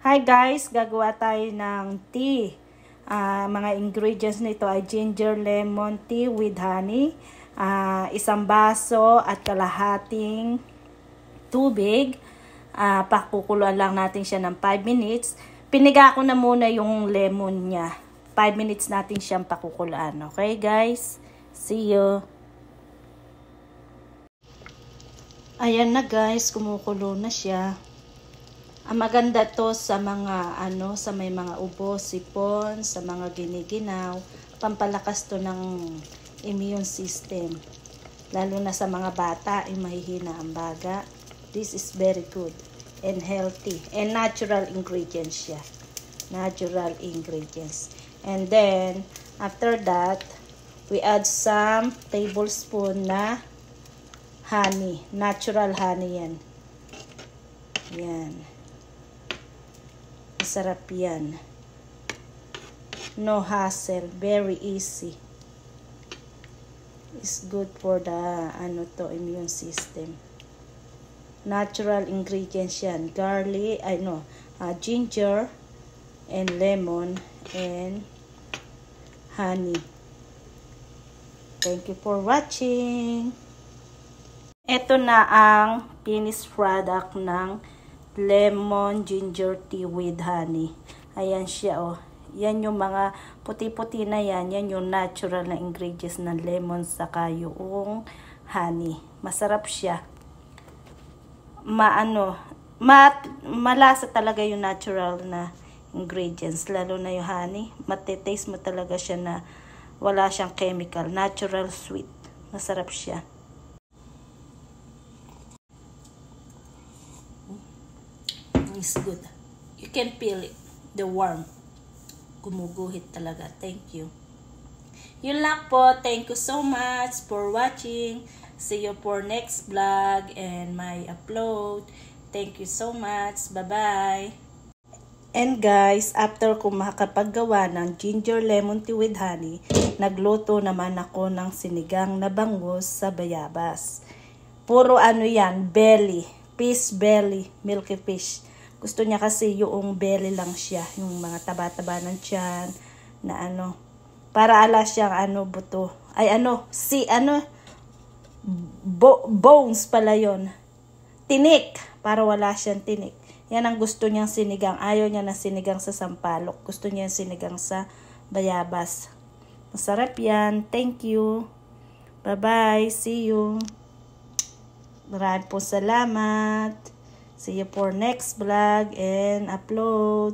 Hi guys, gagawa tayo ng tea. Mga ingredients nito ay ginger lemon tea with honey, isang baso at kalahating tubig. Pakukuluan lang natin siya ng 5 minutes. Piniga ko na muna yung lemon niya. 5 minutes natin siyang pakukuluan. Okay guys? See you! Ayan na guys, kumukulo na siya. Maganda to sa mga sa may mga ubo, sipon, sa mga giniginaw, pampalakas to ng immune system. Lalo na sa mga bata, mahihina ang baga. This is very good and healthy and natural ingredients siya. Natural ingredients. And then after that, we add some tablespoon na honey, natural honey yan. Yan. Masarap yan. No hassle. Very easy. It's good for the immune system. Natural ingredients yan. Garlic, ginger and lemon and honey. Thank you for watching. Ito na ang finished product ng lemon ginger tea with honey. Ayan siya oh. Yan yung mga puti-puti na yan. Yan yung natural na ingredients ng lemon saka yung honey. Masarap siya. Malasa talaga yung natural na ingredients. Lalo na yung honey. Matitaste mo talaga siya na wala siyang chemical. Natural sweet. Masarap siya. Is good. You can feel it. The warmth. Gumuguhit talaga. Thank you. Yun lang po. Thank you so much for watching. See you for next vlog and my upload. Thank you so much. Bye-bye. And guys, after ko makapaggawa ng ginger lemon tea with honey, nagluto naman ako ng sinigang na bangus sa bayabas. Puro yan, belly. Fish belly. Milky fish. Gusto niya kasi yung belly lang siya. Yung mga taba-taba ng tiyan. Na para ala siyang buto. Ay bones pala yon. Tinik. Para wala siyang tinik. Yan ang gusto niyang sinigang. Ayaw niya na sinigang sa sampalok. Gusto niya sinigang sa bayabas. Masarap yan. Thank you. Bye-bye. See you. Maraming po salamat. See you for next vlog and upload.